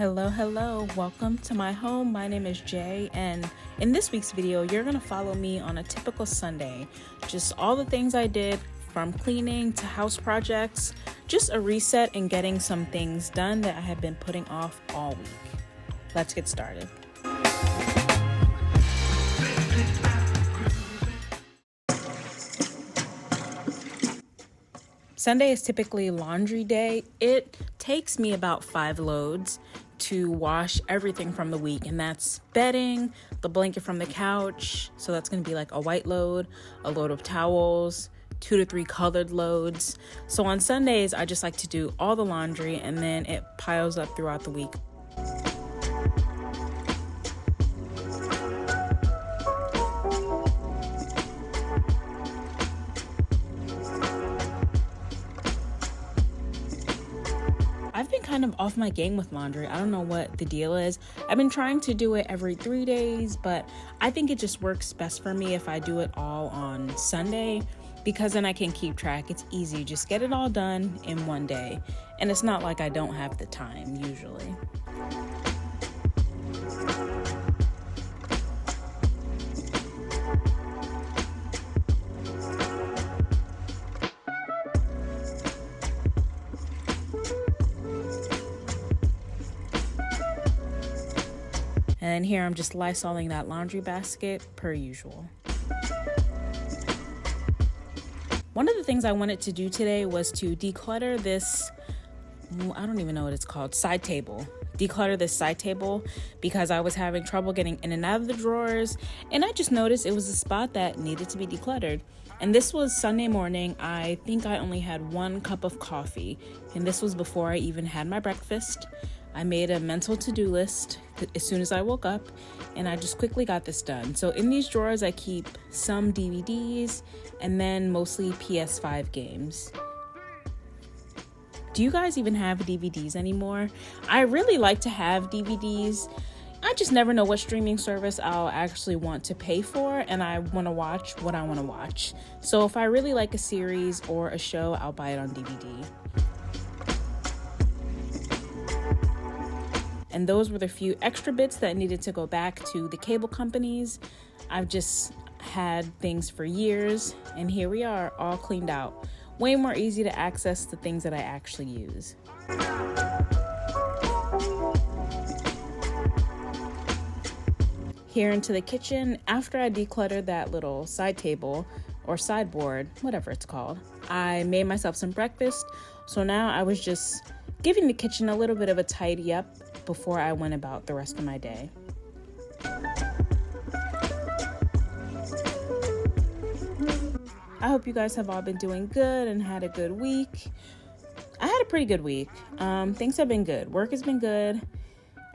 Hello, welcome to my home. My name is Jay, and in this week's video, you're gonna follow me on a typical Sunday. Just all the things I did from cleaning to house projects, just a reset and getting some things done that I have been putting off all week. Let's get started. Sunday is typically laundry day. It takes me about 5 loads to wash everything from the week, and that's bedding, the blanket from the couch, so that's going to be like a white load, a load of towels, 2 to 3 colored loads. So on Sundays, I just like to do all the laundry, and then it piles up throughout the week. I've been kind of off my game with laundry. I don't know what the deal is. I've been trying to do it every 3 days, but I think it just works best for me if I do it all on Sunday, because then I can keep track. It's easy. Just get it all done in one day. And it's not like I don't have the time usually. And here I'm just lysoling that laundry basket per usual. One of the things I wanted to do today was to declutter this, I don't even know what it's called, side table. Declutter this side table because I was having trouble getting in and out of the drawers, and I just noticed it was a spot that needed to be decluttered. And this was Sunday morning. I think I only had 1 cup of coffee, and this was before I even had my breakfast. I made a mental to-do list as soon as I woke up, and I just quickly got this done. So in these drawers, I keep some DVDs and then mostly PS5 games. Do you guys even have DVDs anymore? I really like to have DVDs. I just never know what streaming service I'll actually want to pay for, and I want to watch what I want to watch. So if I really like a series or a show, I'll buy it on DVD. And those were the few extra bits that needed to go back to the cable companies. I've just had things for years, and here we are, all cleaned out. Way more easy to access the things that I actually use. Here into the kitchen, after I decluttered that little side table or sideboard, whatever it's called, I made myself some breakfast. So now I was just giving the kitchen a little bit of a tidy up before I went about the rest of my day. I hope you guys have all been doing good and had a good week. I had a pretty good week. Things have been good. Work has been good.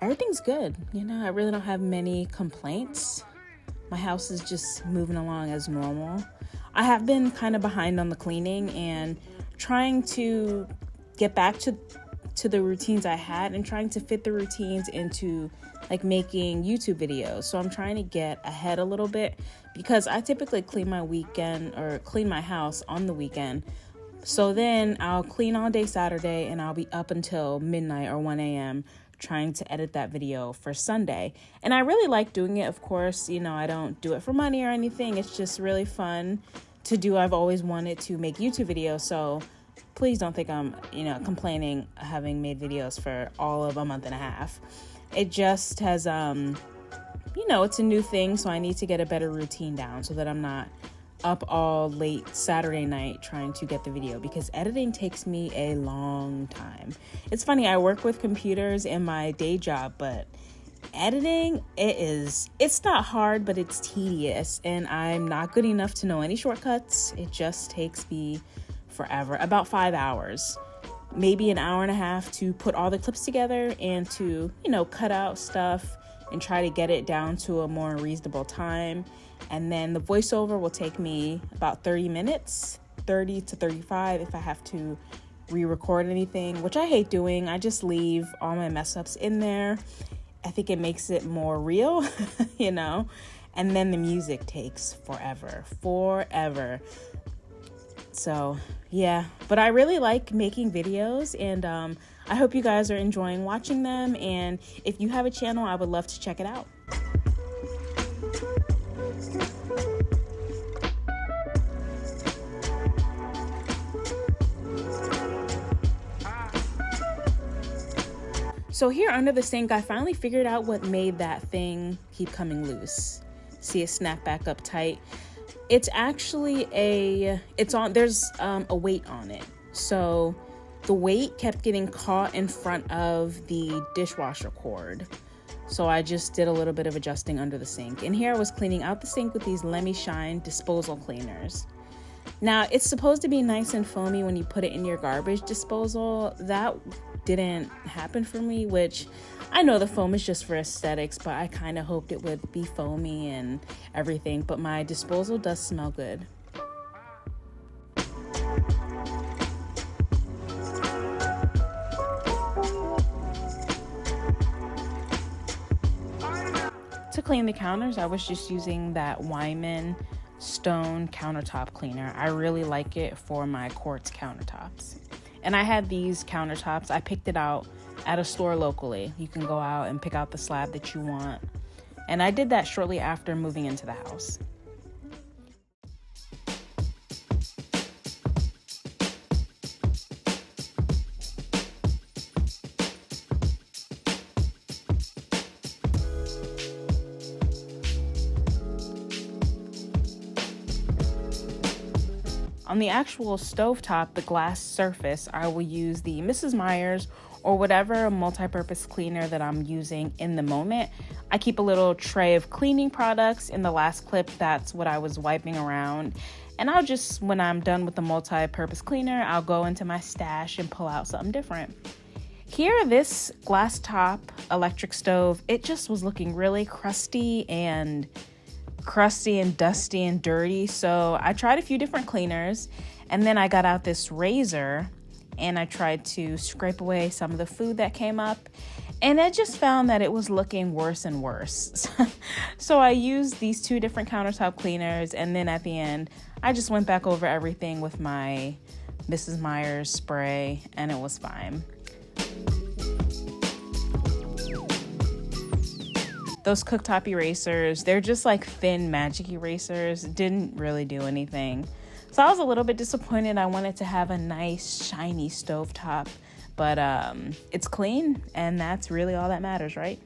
Everything's good. I really don't have many complaints. My house is just moving along as normal. I have been kind of behind on the cleaning and trying to get back to the routines I had and trying to fit the routines into like making YouTube videos. So I'm trying to get ahead a little bit because I typically clean my house on the weekend. So then I'll clean all day Saturday and I'll be up until midnight or 1 a.m. trying to edit that video for Sunday. And I really like doing it. Of course, I don't do it for money or anything. It's just really fun to do. I've always wanted to make YouTube videos. So please don't think I'm, complaining having made videos for all of a month and a half. It just has, it's a new thing, so I need to get a better routine down so that I'm not up all late Saturday night trying to get the video, because editing takes me a long time. It's funny, I work with computers in my day job, but editing, it's not hard, but it's tedious, and I'm not good enough to know any shortcuts. It just takes me forever, about 5 hours, maybe an hour and a half to put all the clips together and to, cut out stuff and try to get it down to a more reasonable time. And then the voiceover will take me about 30 minutes, 30 to 35 if I have to re-record anything, which I hate doing. I just leave all my mess ups in there. I think it makes it more real, and then the music takes forever. So yeah, but I really like making videos, and I hope you guys are enjoying watching them, and if you have a channel, I would love to check it out. So here under the sink, I finally figured out what made that thing keep coming loose. See it snap back up tight. It's actually there's a weight on it. So the weight kept getting caught in front of the dishwasher cord. So I just did a little bit of adjusting under the sink. And here I was cleaning out the sink with these Let Me Shine disposal cleaners. Now, it's supposed to be nice and foamy when you put it in your garbage disposal. That didn't happen for me, which I know the foam is just for aesthetics, but I kind of hoped it would be foamy and everything. But my disposal does smell good. To clean the counters, I was just using that Wyman Stone countertop cleaner. I really like it for my quartz countertops. And I had these countertops. I picked it out at a store locally. You can go out and pick out the slab that you want. And I did that shortly after moving into the house. On the actual stovetop, the glass surface, I will use the Mrs. Meyer's or whatever multi-purpose cleaner that I'm using in the moment. I keep a little tray of cleaning products. In the last clip, that's what I was wiping around. And I'll just, when I'm done with the multi-purpose cleaner, I'll go into my stash and pull out something different. Here, this glass top electric stove, it just was looking really crusty and dusty and dirty. So I tried a few different cleaners, and then I got out this razor and I tried to scrape away some of the food that came up, and I just found that it was looking worse and worse. So I used these two different countertop cleaners, and then at the end I just went back over everything with my Mrs. Meyer's spray, and it was fine. Those cooktop erasers, they're just like thin magic erasers. Didn't really do anything. So I was a little bit disappointed. I wanted to have a nice shiny stovetop, but it's clean, and that's really all that matters, right?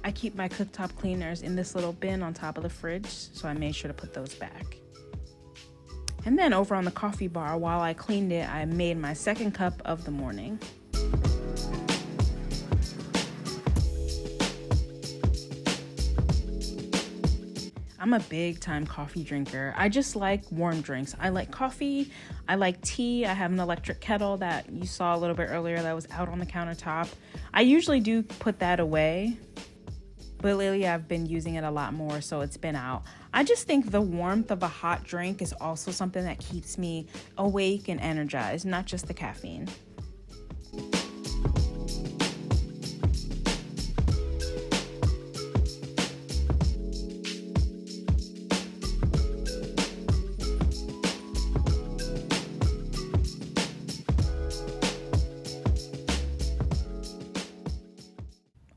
I keep my cooktop cleaners in this little bin on top of the fridge, so I made sure to put those back. And then over on the coffee bar, while I cleaned it, I made my second cup of the morning. I'm a big time coffee drinker. I just like warm drinks. I like coffee, I like tea. I have an electric kettle that you saw a little bit earlier that was out on the countertop. I usually do put that away, but lately I've been using it a lot more, so it's been out. I just think the warmth of a hot drink is also something that keeps me awake and energized, not just the caffeine.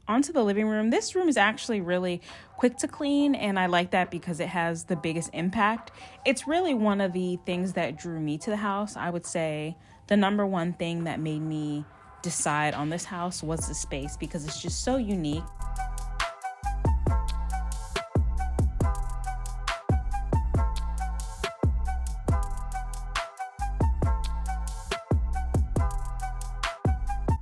Onto the living room. This room is actually really quick to clean, and I like that because it has the biggest impact. It's really one of the things that drew me to the house. I would say the number one thing that made me decide on this house was the space, because it's just so unique.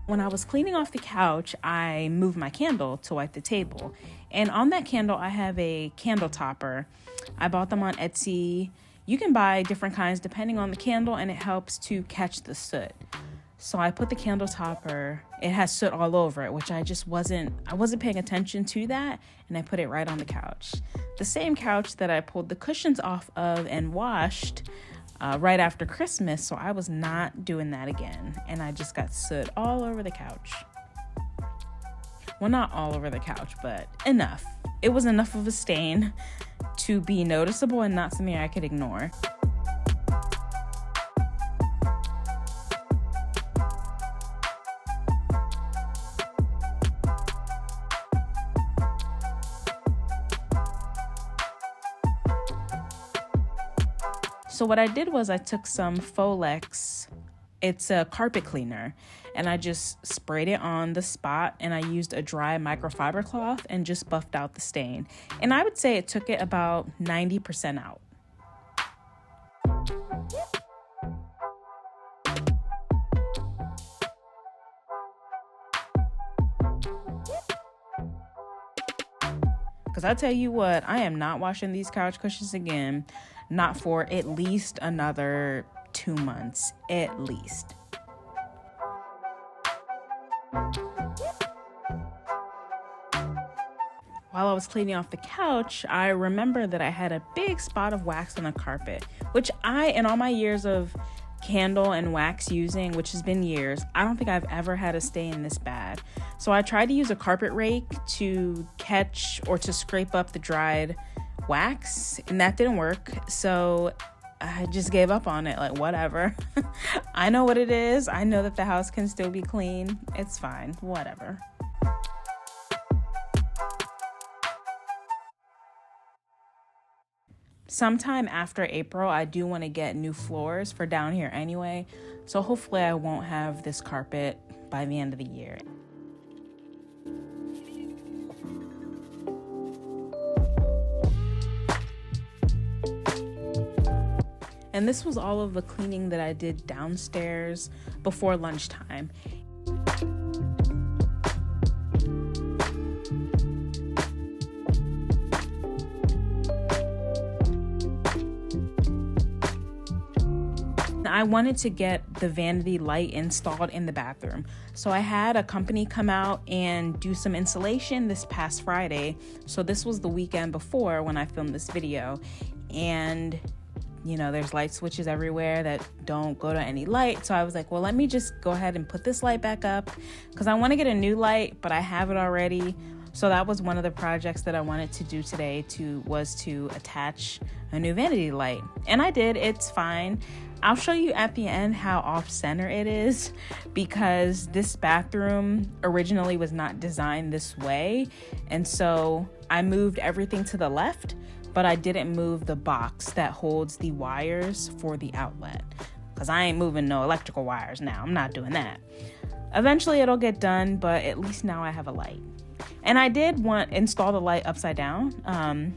When I was cleaning off the couch, I moved my candle to wipe the table. And on that candle, I have a candle topper. I bought them on Etsy. You can buy different kinds depending on the candle, and it helps to catch the soot. So I put the candle topper, it has soot all over it, which I wasn't paying attention to that, and I put it right on the couch. The same couch that I pulled the cushions off of and washed right after Christmas, so I was not doing that again, and I just got soot all over the couch. Well, not all over the couch, but enough. It was enough of a stain to be noticeable and not something I could ignore. So what I did was I took some Folex, it's a carpet cleaner, and I just sprayed it on the spot, and I used a dry microfiber cloth and just buffed out the stain. And I would say it took it about 90% out. Because I tell you what, I am not washing these couch cushions again, not for at least another 2 months, at least. While I was cleaning off the couch, I remember that I had a big spot of wax on the carpet, which in all my years of candle and wax using, which has been years, I don't think I've ever had a stain this bad. So I tried to use a carpet rake to catch or to scrape up the dried wax, and that didn't work. So I just gave up on it, like whatever. I know what it is. I know that the house can still be clean. It's fine, whatever. Sometime after April, I do want to get new floors for down here anyway. So hopefully I won't have this carpet by the end of the year. And this was all of the cleaning that I did downstairs before lunchtime. I wanted to get the vanity light installed in the bathroom. So I had a company come out and do some insulation this past Friday. So this was the weekend before when I filmed this video. And you know, there's light switches everywhere that don't go to any light. So I was like, well, let me just go ahead and put this light back up because I want to get a new light, but I have it already. So that was one of the projects that I wanted to do today was to attach a new vanity light. And I did. It's fine. I'll show you at the end how off center it is because this bathroom originally was not designed this way. And so I moved everything to the left, but I didn't move the box that holds the wires for the outlet because I ain't moving no electrical wires now. I'm not doing that. Eventually it'll get done, but at least now I have a light. And I did install the light upside down.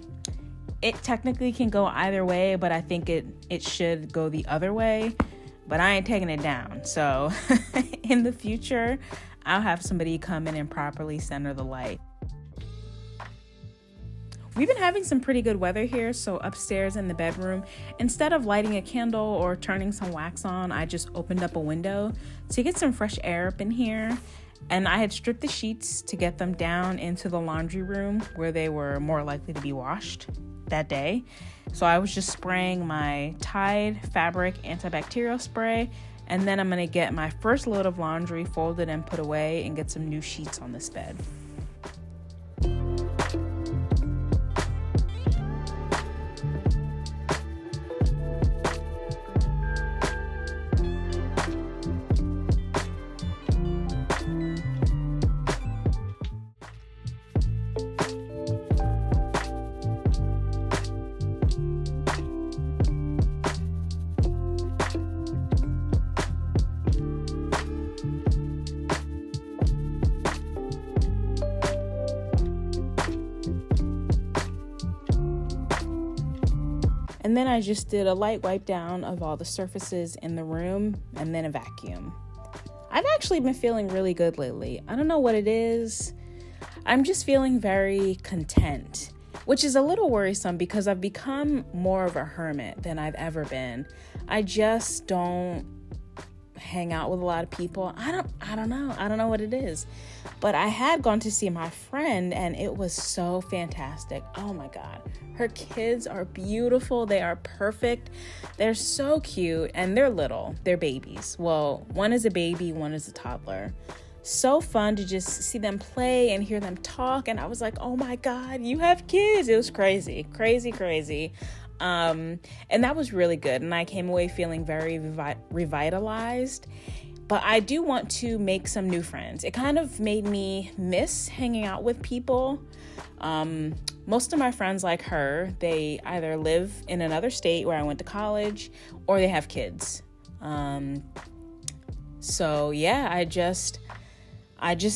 It technically can go either way, but I think it should go the other way, but I ain't taking it down. So in the future, I'll have somebody come in and properly center the light. We've been having some pretty good weather here, so upstairs in the bedroom, instead of lighting a candle or turning some wax on, I just opened up a window to get some fresh air up in here. And I had stripped the sheets to get them down into the laundry room where they were more likely to be washed that day. So I was just spraying my Tide fabric antibacterial spray, and then I'm gonna get my first load of laundry folded and put away and get some new sheets on this bed. And then I just did a light wipe down of all the surfaces in the room and then a vacuum. I've actually been feeling really good lately. I don't know what it is. I'm just feeling very content, which is a little worrisome because I've become more of a hermit than I've ever been. I just don't hang out with a lot of people. I don't know what it is. But I had gone to see my friend and it was so fantastic. Oh my God. Her kids are beautiful. They are perfect. They're so cute and they're little. They're babies. Well, one is a baby, one is a toddler. so fun to just see them play and hear them talk. And I was like, oh my God, you have kids. It was crazy. And that was really good. And I came away feeling very revitalized. But I do want to make some new friends. It kind of made me miss hanging out with people. Most of my friends, like her, they either live in another state where I went to college, or they have kids. So yeah, I just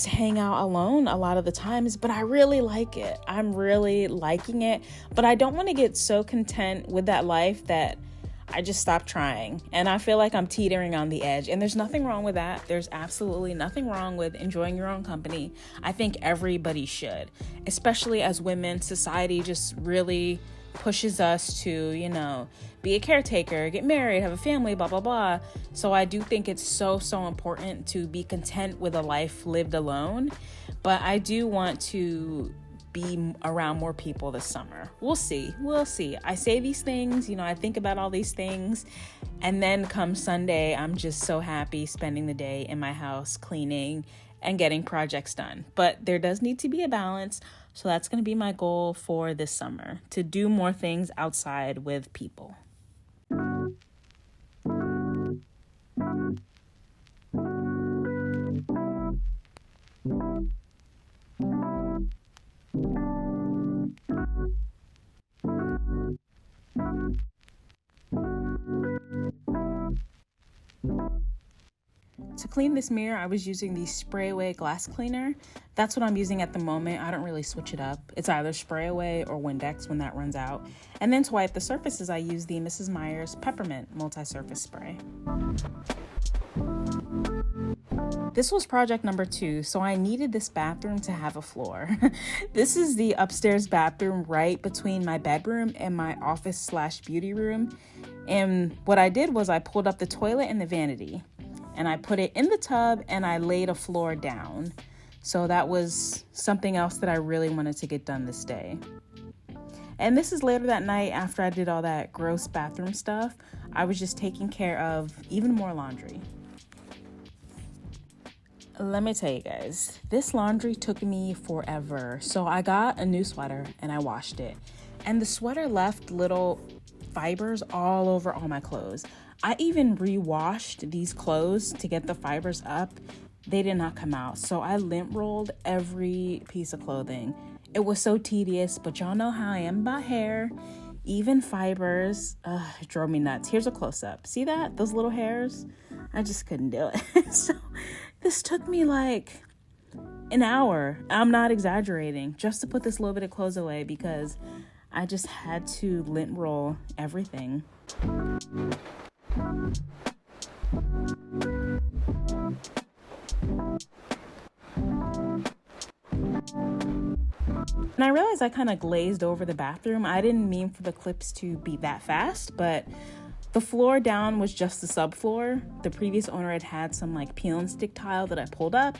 hang out alone a lot of the times, but I really like it. I'm really liking it, but I don't want to get so content with that life that I just stop trying. And I feel like I'm teetering on the edge, and there's nothing wrong with that. There's absolutely nothing wrong with enjoying your own company. I think everybody should, especially as women. Society just really pushes us to, be a caretaker, get married, have a family, blah, blah, blah. So I do think it's so important to be content with a life lived alone. But I do want to be around more people this summer. We'll see. I say these things, I think about all these things, and then come Sunday, I'm just so happy spending the day in my house cleaning and getting projects done. But there does need to be a balance. So that's going to be my goal for this summer, to do more things outside with people. To clean this mirror, I was using the spray away glass cleaner. That's what I'm using at the moment. I don't really switch it up. It's either spray away or Windex when that runs out. And then to wipe the surfaces, I use the Mrs. Meyer's Peppermint Multi-Surface Spray. This was project number 2, so I needed this bathroom to have a floor. This is the upstairs bathroom right between my bedroom and my office/beauty room. And what I did was I pulled up the toilet and the vanity, and I put it in the tub, and I laid a floor down. So that was something else that I really wanted to get done this day. And this is later that night after I did all that gross bathroom stuff. I was just taking care of even more laundry. Let me tell you guys, this laundry took me forever. So I got a new sweater and I washed it. And the sweater left little fibers all over all my clothes. I even re-washed these clothes to get the fibers up. They did not come out. So I lint rolled every piece of clothing. It was so tedious, but y'all know how I am about hair. Even fibers, it drove me nuts. Here's a close-up. See that? Those little hairs? I just couldn't do it. So this took me like an hour. I'm not exaggerating. Just to put this little bit of clothes away because I just had to lint roll everything. And I realized I kind of glazed over the bathroom. I didn't mean for the clips to be that fast, but the floor down was just the subfloor. The previous owner had some like peel and stick tile that I pulled up,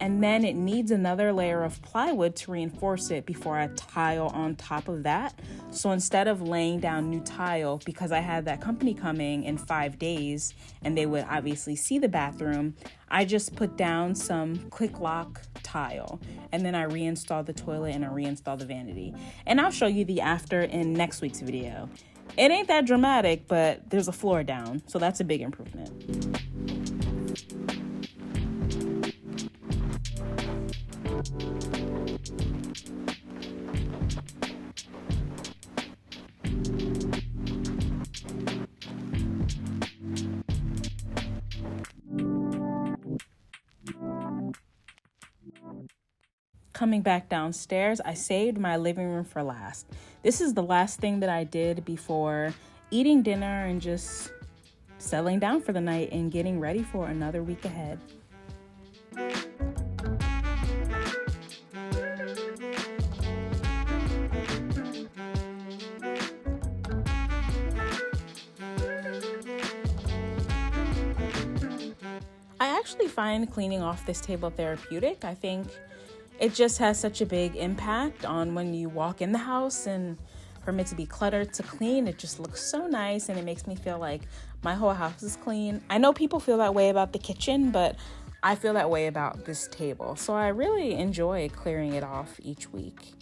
and then it needs another layer of plywood to reinforce it before I tile on top of that. So instead of laying down new tile, because I had that company coming in 5 days and they would obviously see the bathroom, I just put down some quick lock tile, and then I reinstalled the toilet and I reinstalled the vanity. And I'll show you the after in next week's video. It ain't that dramatic, but there's a floor down, so that's a big improvement. Coming back downstairs, I saved my living room for last. This is the last thing that I did before eating dinner and just settling down for the night and getting ready for another week ahead. I actually find cleaning off this table therapeutic. I think it just has such a big impact on when you walk in the house, and for it to be cluttered to clean, it just looks so nice and it makes me feel like my whole house is clean. I know people feel that way about the kitchen, but I feel that way about this table. So I really enjoy clearing it off each week.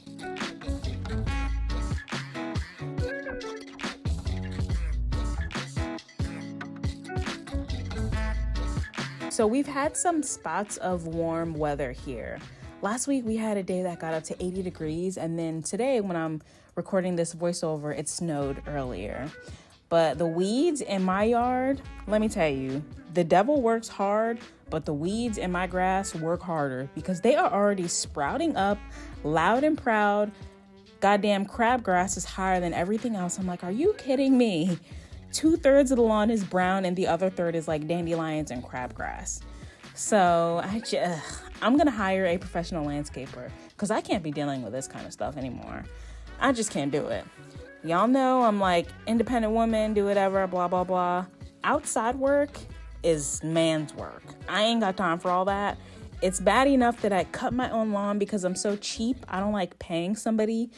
So we've had some spots of warm weather here. Last week we had a day that got up to 80 degrees, and then today when I'm recording this voiceover, it snowed earlier. But the weeds in my yard, let me tell you, the devil works hard, but the weeds in my grass work harder because they are already sprouting up loud and proud. Goddamn crabgrass is higher than everything else. I'm like, are you kidding me? 2/3 of the lawn is brown and the other third is like dandelions and crabgrass. So I'm going to hire a professional landscaper because I can't be dealing with this kind of stuff anymore. I just can't do it. Y'all know I'm like independent woman, do whatever, blah, blah, blah. Outside work is man's work. I ain't got time for all that. It's bad enough that I cut my own lawn because I'm so cheap. I don't like paying somebody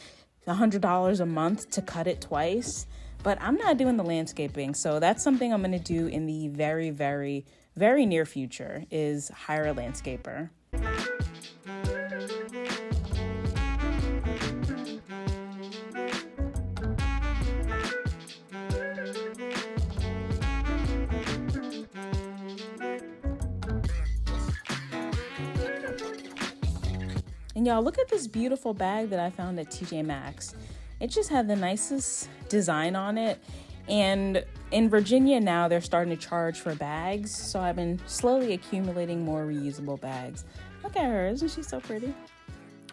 $100 a month to cut it twice. But I'm not doing the landscaping. So that's something I'm going to do in the very, very, very near future is hire a landscaper. And y'all, look at this beautiful bag that I found at TJ Maxx. It just had the nicest design on it. And in Virginia now, they're starting to charge for bags. So I've been slowly accumulating more reusable bags. Look at her. Isn't she so pretty?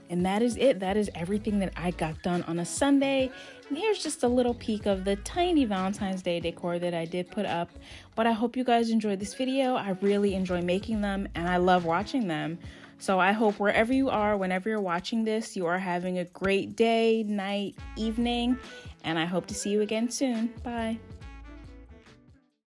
And that is it. That is everything that I got done on a Sunday. And here's just a little peek of the tiny Valentine's Day decor that I did put up. But I hope you guys enjoyed this video. I really enjoy making them and I love watching them. So I hope wherever you are, whenever you're watching this, you are having a great day, night, evening, and I hope to see you again soon. Bye.